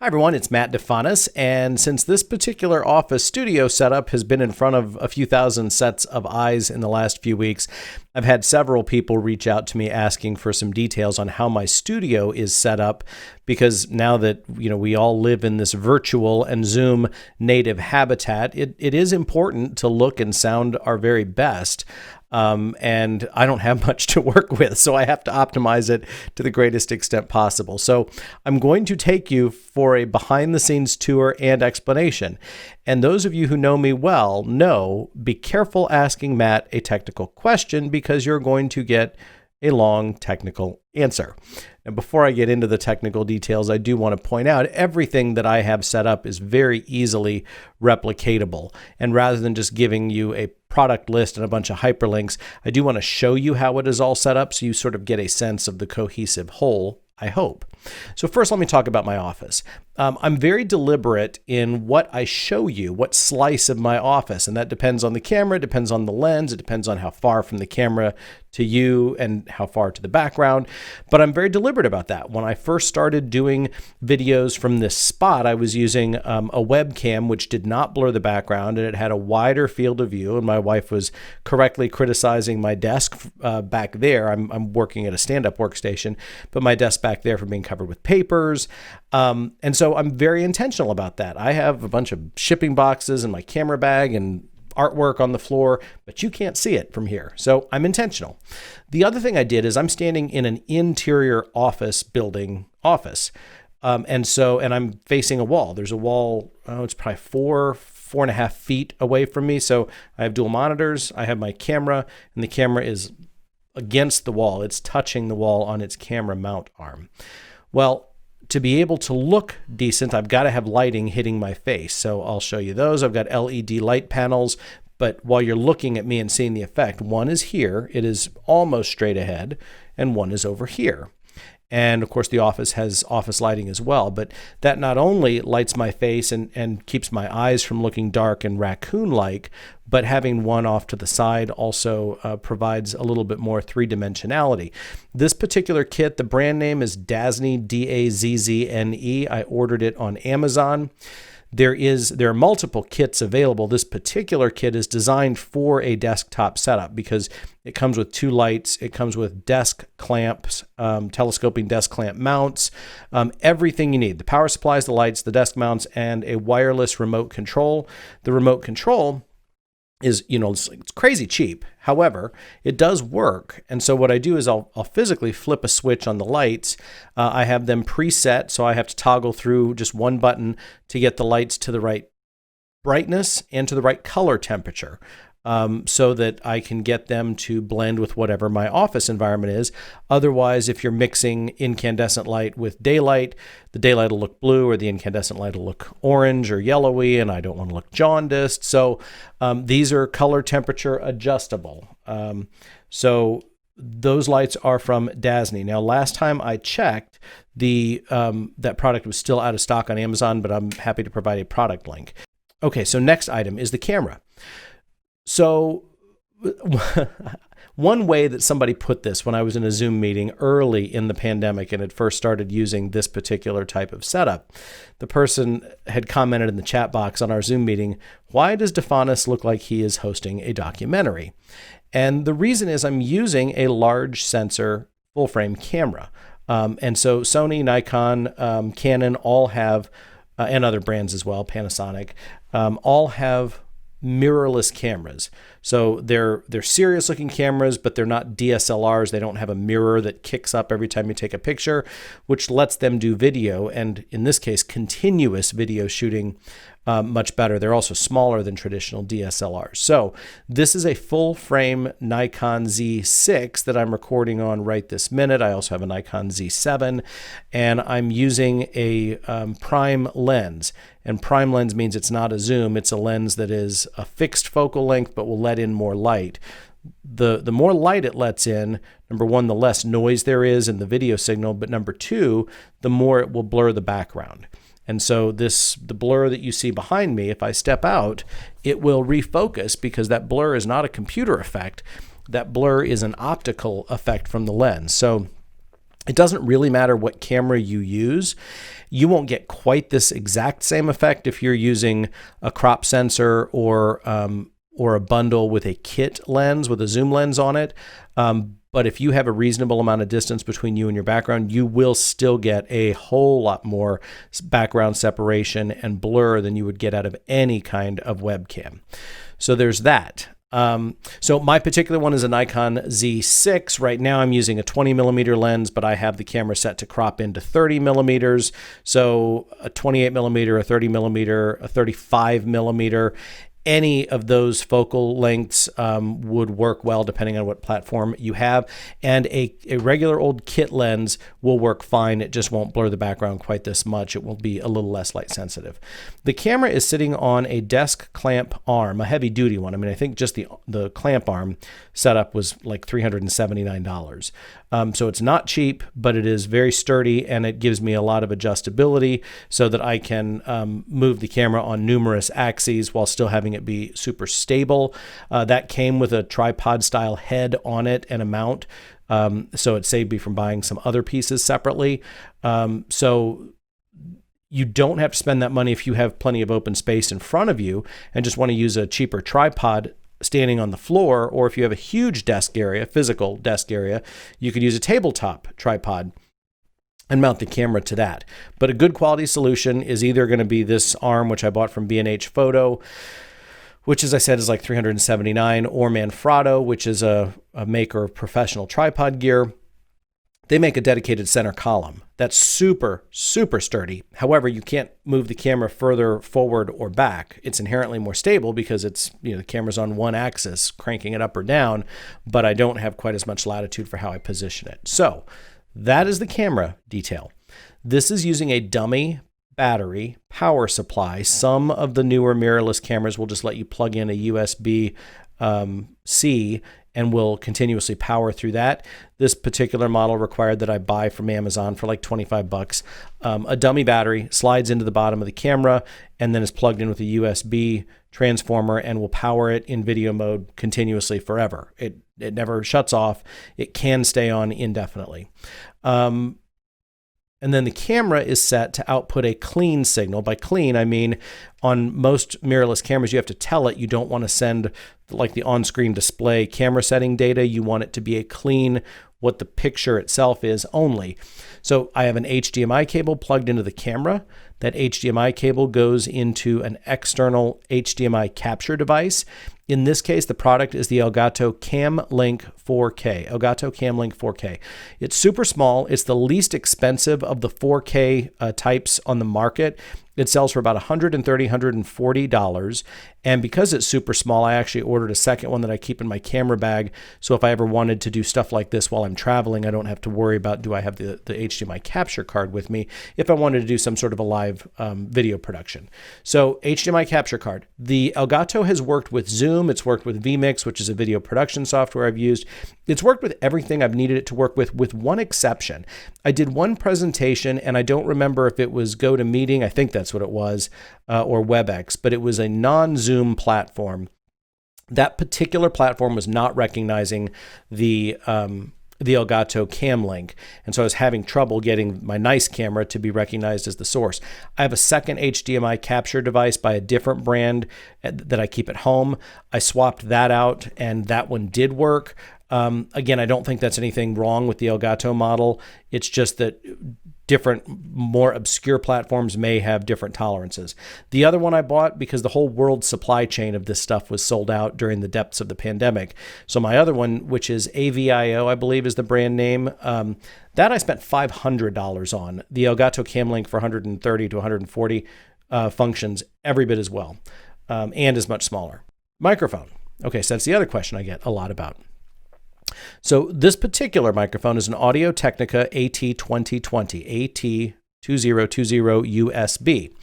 Hi everyone, it's Matt Difanis, and since this particular office studio setup has been in front of a few thousand sets of eyes in the last few weeks, I've had several people reach out to me asking for some details on how my studio is set up, because now that we all live in this virtual and Zoom native habitat, it is important to look and sound our very best. And I don't have much to work with, so I have to optimize it to the greatest extent possible. So I'm going to take you for a behind-the-scenes tour and explanation. And those of you who know me well know, be careful asking Matt a technical question because you're going to get a long technical answer. And before I get into the technical details, I do want to point out everything that I have set up is very easily replicatable. And rather than just giving you a product list and a bunch of hyperlinks, I do want to show you how it is all set up so you sort of get a sense of the cohesive whole, I hope. So first, let me talk about my office. I'm very deliberate in what I show you, what slice of my office, and that depends on the camera, it depends on the lens, it depends on how far from the camera to you and how far to the background, but I'm very deliberate about that. When I first started doing videos from this spot, I was using a webcam which did not blur the background, and it had a wider field of view, and my wife was correctly criticizing my desk back there. I'm working at a stand-up workstation, but my desk back there for being covered with papers. And so I'm very intentional about that. I have a bunch of shipping boxes in my camera bag and artwork on the floor, but you can't see it from here. So I'm intentional. The other thing I did is I'm standing in an interior office building office. And I'm facing a wall. There's a wall, it's probably 4.5 feet away from me. So I have dual monitors. I have my camera, and the camera is against the wall. It's touching the wall on its camera mount arm. Well, to be able to look decent, I've got to have lighting hitting my face. So I'll show you those. I've got LED light panels, but while you're looking at me and seeing the effect, one is here, it is almost straight ahead, and one is over here. And of course, the office has office lighting as well, but that not only lights my face and keeps my eyes from looking dark and raccoon-like, but having one off to the side also provides a little bit more three-dimensionality. This particular kit, the brand name is Dazzne, D-A-Z-Z-N-E. I ordered it on Amazon. There are multiple kits available. This particular kit is designed for a desktop setup because it comes with 2 lights. It comes with desk clamps, telescoping desk clamp mounts, everything you need. The power supplies, the lights, the desk mounts, and a wireless remote control. The remote control is, it's crazy cheap. However, it does work. And so what I do is I'll physically flip a switch on the lights. I have them preset, so I have to toggle through just one button to get the lights to the right brightness and to the right color temperature. So that I can get them to blend with whatever my office environment is. Otherwise, if you're mixing incandescent light with daylight, the daylight will look blue or the incandescent light will look orange or yellowy, and I don't want to look jaundiced. So these are color temperature adjustable. So those lights are from Dazzne. Now, last time I checked, that product was still out of stock on Amazon, but I'm happy to provide a product link. Okay, so next item is the camera. So one way that somebody put this when I was in a Zoom meeting early in the pandemic and had first started using this particular type of setup, the person had commented in the chat box on our Zoom meeting, "Why does Difanis look like he is hosting a documentary?" And the reason is I'm using a large sensor full frame camera. And so Sony, Nikon, Canon all have, and other brands as well, Panasonic, all have mirrorless cameras. So they're serious looking cameras, but they're not DSLRs. They don't have a mirror that kicks up every time you take a picture, which lets them do video, and in this case, continuous video shooting much better. They're also smaller than traditional DSLRs. So this is a full frame Nikon Z6 that I'm recording on right this minute. I also have a Nikon Z7, and I'm using a prime lens. And prime lens means it's not a zoom. It's a lens that is a fixed focal length, but will let in more light. The more light it lets in, number one, the less noise there is in the video signal, but number two, the more it will blur the background. And so the blur that you see behind me, if I step out, it will refocus because that blur is not a computer effect. That blur is an optical effect from the lens. So It doesn't really matter what camera you use. You won't get quite this exact same effect if you're using a crop sensor or a bundle with a kit lens with a zoom lens on it. But if you have a reasonable amount of distance between you and your background, you will still get a whole lot more background separation and blur than you would get out of any kind of webcam. So there's that. So my particular one is a Nikon Z6. Right now I'm using a 20mm lens, but I have the camera set to crop into 30mm. So a 28mm, a 30mm, a 35mm. Any of those focal lengths would work well depending on what platform you have. And a regular old kit lens will work fine. It just won't blur the background quite this much. It will be a little less light sensitive. The camera is sitting on a desk clamp arm, a heavy duty one. I mean, I think just the clamp arm setup was like $379. So it's not cheap, but it is very sturdy, and it gives me a lot of adjustability so that I can move the camera on numerous axes while still having it be super stable. That came with a tripod style head on it and a mount. So it saved me from buying some other pieces separately. So you don't have to spend that money if you have plenty of open space in front of you and just want to use a cheaper tripod standing on the floor, or if you have a huge desk area, physical desk area, you could use a tabletop tripod and mount the camera to that. But a good quality solution is either going to be this arm, which I bought from B&H Photo, which, as I said, is like $379, or Manfrotto, which is a maker of professional tripod gear. They make a dedicated center column that's super, super sturdy. However, you can't move the camera further forward or back. It's inherently more stable because it's, the camera's on one axis, cranking it up or down, but I don't have quite as much latitude for how I position it. So that is the camera detail. This is using a dummy battery power supply. Some of the newer mirrorless cameras will just let you plug in a USB-C and will continuously power through that. This particular model required that I buy from Amazon for like $25. A dummy battery slides into the bottom of the camera and then is plugged in with a USB transformer and will power it in video mode continuously forever. It never shuts off. It can stay on indefinitely. And then the camera is set to output a clean signal. By clean, I mean on most mirrorless cameras, you have to tell it you don't want to send like the on-screen display camera setting data. You want it to be a clean, what the picture itself is only. So I have an HDMI cable plugged into the camera. That HDMI cable goes into an external HDMI capture device. In this case, the product is the Elgato Camlink 4K. Elgato Camlink 4K. It's super small. It's the least expensive of the 4K types on the market. It sells for about $130, $140. And because it's super small, I actually ordered a second one that I keep in my camera bag. So if I ever wanted to do stuff like this while I'm traveling, I don't have to worry about, do I have the HDMI capture card with me if I wanted to do some sort of a live video production. So HDMI capture card. The Elgato has worked with Zoom. It's worked with vMix, which is a video production software I've used. It's worked with everything I've needed it to work with one exception. I did one presentation, and I don't remember if it was GoToMeeting, I think that's what it was, or WebEx, but it was a non-Zoom platform. That particular platform was not recognizing the Elgato Camlink, and so I was having trouble getting my nice camera to be recognized as the source. I have a second HDMI capture device by a different brand that I keep at home. I swapped that out, and that one did work. Again, I don't think that's anything wrong with the Elgato model. It's just that different, more obscure platforms may have different tolerances. The other one I bought because the whole world supply chain of this stuff was sold out during the depths of the pandemic. So my other one, which is AVIO, I believe is the brand name, that I spent $500 on. The Elgato Camlink for $130 to $140 functions every bit as well, and is much smaller. Microphone. Okay, so that's the other question I get a lot about. So this particular microphone is an Audio Technica AT2020, AT2020USB.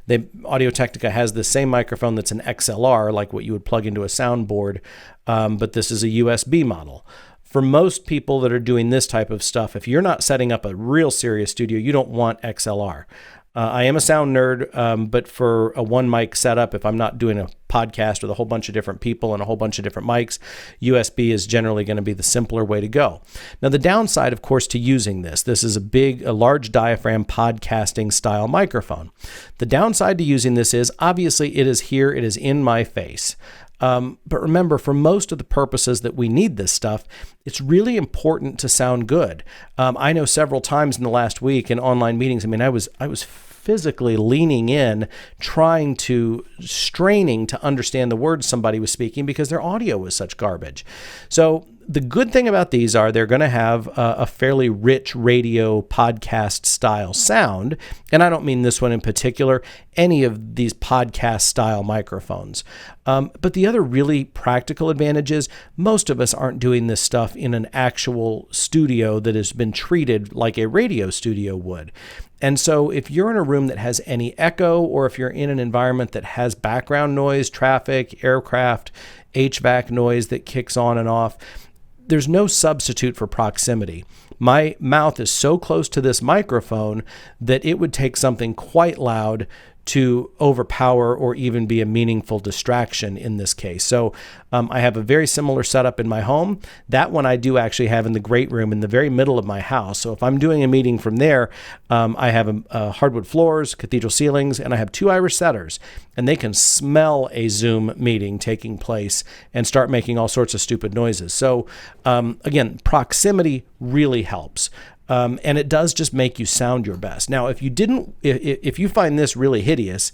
The Audio Technica has the same microphone that's an XLR, like what you would plug into a soundboard, but this is a USB model. For most people that are doing this type of stuff, if you're not setting up a real serious studio, you don't want XLR. I am a sound nerd, but for a one mic setup, if I'm not doing a podcast with a whole bunch of different people and a whole bunch of different mics, USB is generally going to be the simpler way to go. Now, the downside, of course, to using this is a large diaphragm podcasting style microphone. The downside to using this is obviously it is here, it is in my face. But remember, for most of the purposes that we need this stuff, it's really important to sound good. I know several times in the last week in online meetings, I was physically leaning in, straining to understand the words somebody was speaking because their audio was such garbage. So the good thing about these are they're going to have a fairly rich radio podcast style sound. And I don't mean this one in particular, any of these podcast style microphones. But the other really practical advantage is most of us aren't doing this stuff in an actual studio that has been treated like a radio studio would. And so if you're in a room that has any echo, or if you're in an environment that has background noise, traffic, aircraft, HVAC noise that kicks on and off, there's no substitute for proximity. My mouth is so close to this microphone that it would take something quite loud to overpower or even be a meaningful distraction in this case. So I have a very similar setup in my home. That one I do actually have in the great room in the very middle of my house. So if I'm doing a meeting from there, I have hardwood floors, cathedral ceilings, and I have 2 Irish setters, and they can smell a Zoom meeting taking place and start making all sorts of stupid noises. So again, proximity really helps. And it does just make you sound your best. Now, if you find this really hideous,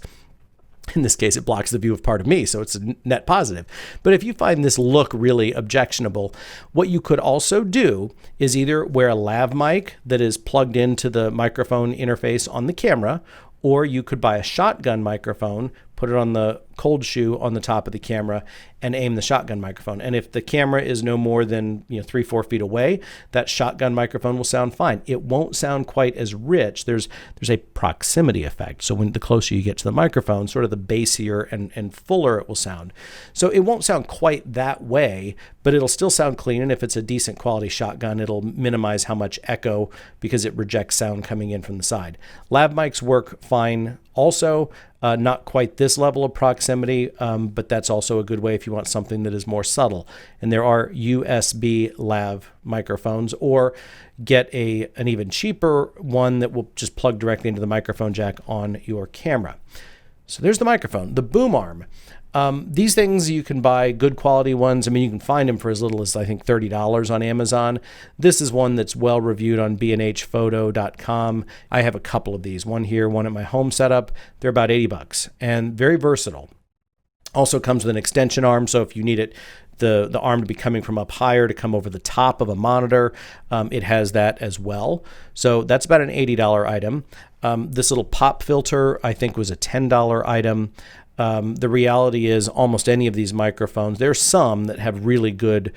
in this case, it blocks the view of part of me, so it's a net positive. But if you find this look really objectionable, what you could also do is either wear a lav mic that is plugged into the microphone interface on the camera, or you could buy a shotgun microphone, put it on the cold shoe on the top of the camera, and aim the shotgun microphone. And if the camera is no more than 3-4 feet away, that shotgun microphone will sound fine. It won't sound quite as rich. There's a proximity effect. So when the closer you get to the microphone, sort of the bassier and fuller it will sound. So it won't sound quite that way, but it'll still sound clean. And if it's a decent quality shotgun, it'll minimize how much echo because it rejects sound coming in from the side. Lav mics work fine also. Not quite this level of proximity, but that's also a good way if you want something that is more subtle. And there are USB lav microphones, or get an even cheaper one that will just plug directly into the microphone jack on your camera. So there's the microphone, the boom arm. These things you can buy good quality ones. You can find them for as little as I think $30 on Amazon. This is one that's well reviewed on bnhphoto.com. I have a couple of these, one here, one at my home setup. They're about $80 and very versatile. Also comes with an extension arm, so if you need it, the arm to be coming from up higher to come over the top of a monitor, it has that as well. So that's about an $80 item. This little pop filter I think was a $10 item. The reality is almost any of these microphones, there's some that have really good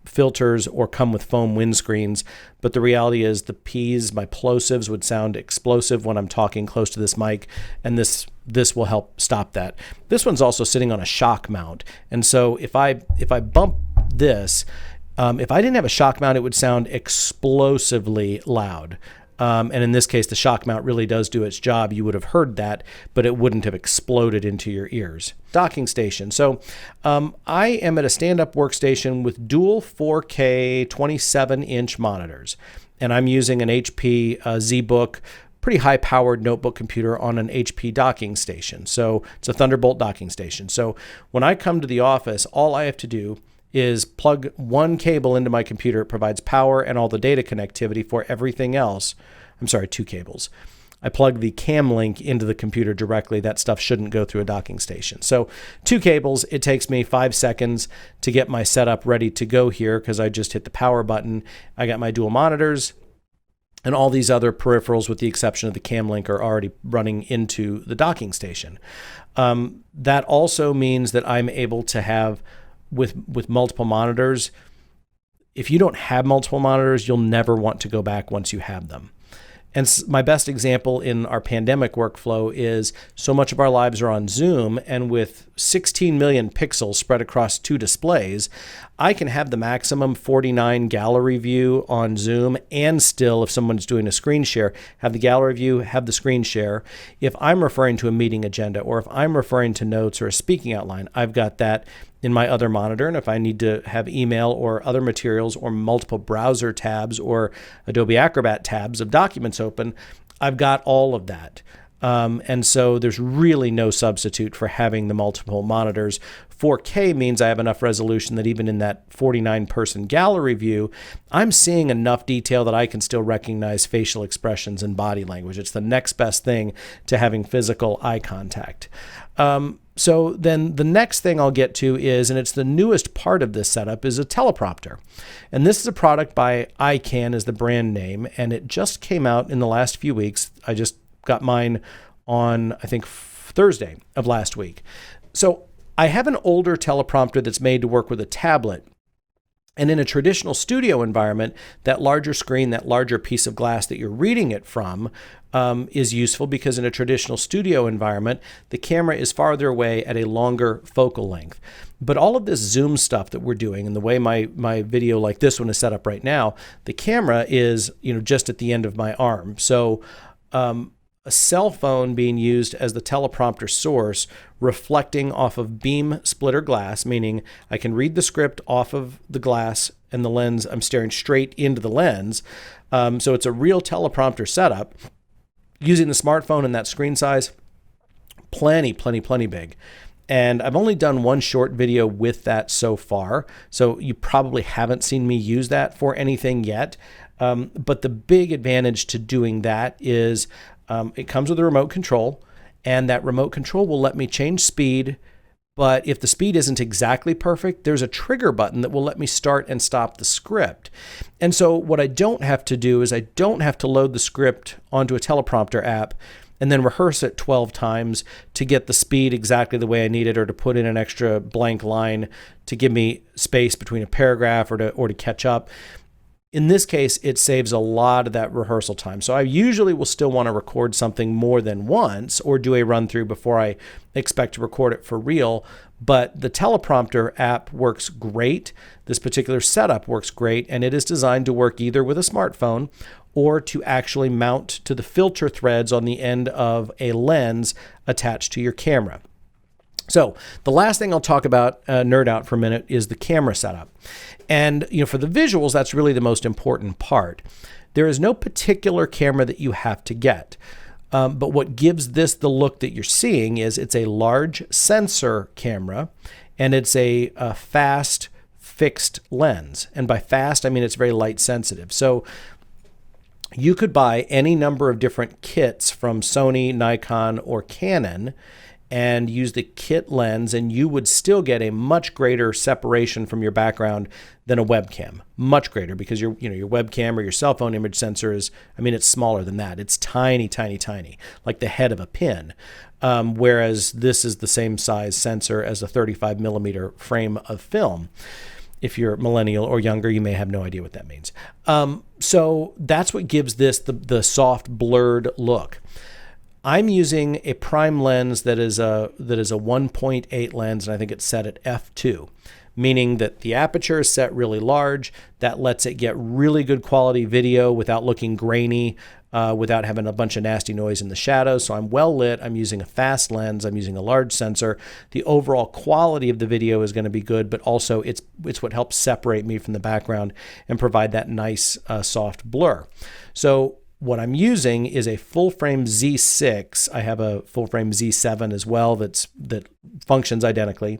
filters or come with foam windscreens, but the reality is the P's, my plosives, would sound explosive when I'm talking close to this mic, and this will help stop that. This one's also sitting on a shock mount, and so if I bump this, if I didn't have a shock mount, it would sound explosively loud. And in this case, the shock mount really does do its job. You would have heard that, but it wouldn't have exploded into your ears. Docking station. So I am at a stand-up workstation with dual 4K 27-inch monitors, and I'm using an HP ZBook, pretty high-powered notebook computer on an HP docking station. So it's a Thunderbolt docking station. So when I come to the office, all I have to do is plug one cable into my computer. It provides power and all the data connectivity for everything else. I'm sorry, 2 cables. I plug the Camlink into the computer directly. That stuff shouldn't go through a docking station. So 2 cables, it takes me 5 seconds to get my setup ready to go here because I just hit the power button. I got my dual monitors, and all these other peripherals, with the exception of the Camlink, are already running into the docking station. That also means that I'm able to have with multiple monitors. If you don't have multiple monitors, you'll never want to go back once you have them. And my best example in our pandemic workflow is so much of our lives are on Zoom, and with 16 million pixels spread across 2 displays, I can have the maximum 49 gallery view on Zoom, and still, if someone's doing a screen share, have the gallery view, have the screen share. If I'm referring to a meeting agenda, or if I'm referring to notes or a speaking outline, I've got that in my other monitor. And if I need to have email or other materials or multiple browser tabs or Adobe Acrobat tabs of documents open, I've got all of that. And so there's really no substitute for having the multiple monitors. 4K means I have enough resolution that even in that 49-person gallery view, I'm seeing enough detail that I can still recognize facial expressions and body language. It's the next best thing to having physical eye contact. So then the next thing I'll get to is, and it's the newest part of this setup, is a teleprompter. And this is a product by ikan is the brand name, and it just came out in the last few weeks. I just got mine on, I think, Thursday of last week. So I have an older teleprompter that's made to work with a tablet. And in a traditional studio environment, that larger screen, that larger piece of glass that you're reading it from is useful, because in a traditional studio environment, the camera is farther away at a longer focal length. But all of this Zoom stuff that we're doing, and the way my video like this one is set up right now, the camera is just at the end of my arm. So a cell phone being used as the teleprompter source, reflecting off of beam splitter glass, meaning I can read the script off of the glass and the lens. I'm staring straight into the lens. So it's a real teleprompter setup using the smartphone and that screen size. Plenty big. And I've only done one short video with that so far, so you probably haven't seen me use that for anything yet. But the big advantage to doing that is it comes with a remote control, and that remote control will let me change speed. But if the speed isn't exactly perfect, there's a trigger button that will let me start and stop the script. And so what I don't have to do is I don't have to load the script onto a teleprompter app and then rehearse it 12 times to get the speed exactly the way I need it, or to put in an extra blank line to give me space between a paragraph or to catch up. In this case, it saves a lot of that rehearsal time. So I usually will still want to record something more than once or do a run through before I expect to record it for real. But the teleprompter app works great. This particular setup works great, and it is designed to work either with a smartphone or to actually mount to the filter threads on the end of a lens attached to your camera. So the last thing I'll talk about, nerd out for a minute, is the camera setup. And for the visuals, that's really the most important part. There is no particular camera that you have to get. But what gives this the look that you're seeing is it's a large sensor camera, and it's a fast fixed lens. And by fast, I mean it's very light sensitive. So you could buy any number of different kits from Sony, Nikon, or Canon and use the kit lens, and you would still get a much greater separation from your background than a webcam. Much greater, because your webcam or your cell phone image sensor is, it's smaller than that. It's tiny, like the head of a pin. Whereas this is the same size sensor as a 35 millimeter frame of film. If you're millennial or younger, you may have no idea what that means. So that's what gives this the soft, blurred look. I'm using a prime lens that is a 1.8 lens, and I think it's set at f2, meaning that the aperture is set really large. That lets it get really good quality video without looking grainy, without having a bunch of nasty noise in the shadows. So I'm well lit. I'm using a fast lens. I'm using a large sensor. The overall quality of the video is going to be good, but also it's what helps separate me from the background and provide that nice soft blur. So what I'm using is a full frame Z6. I have a full frame Z7 as well that functions identically.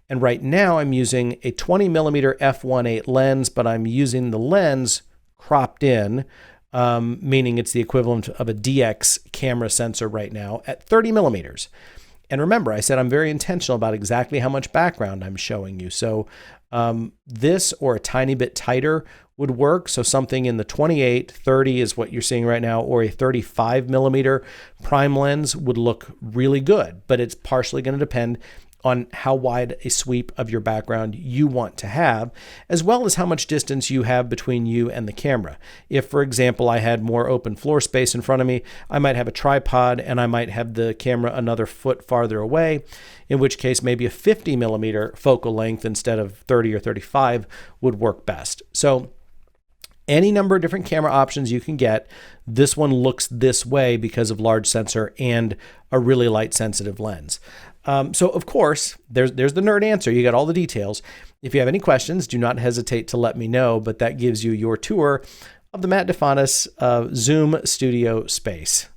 And right now I'm using a 20 millimeter f1.8 lens, but I'm using the lens cropped in, meaning it's the equivalent of a DX camera sensor right now at 30 millimeters. And remember, I said I'm very intentional about exactly how much background I'm showing you. So this or a tiny bit tighter would work. So something in the 28, 30 is what you're seeing right now, or a 35 millimeter prime lens would look really good, but it's partially going to depend on how wide a sweep of your background you want to have, as well as how much distance you have between you and the camera. If, for example, I had more open floor space in front of me, I might have a tripod and I might have the camera another foot farther away, in which case maybe a 50 millimeter focal length instead of 30 or 35 would work best. So any number of different camera options you can get. This one looks this way because of large sensor and a really light sensitive lens. So of course, there's the nerd answer. You got all the details. If you have any questions, do not hesitate to let me know, but that gives you your tour of the Matt Difanis Zoom Studio Space.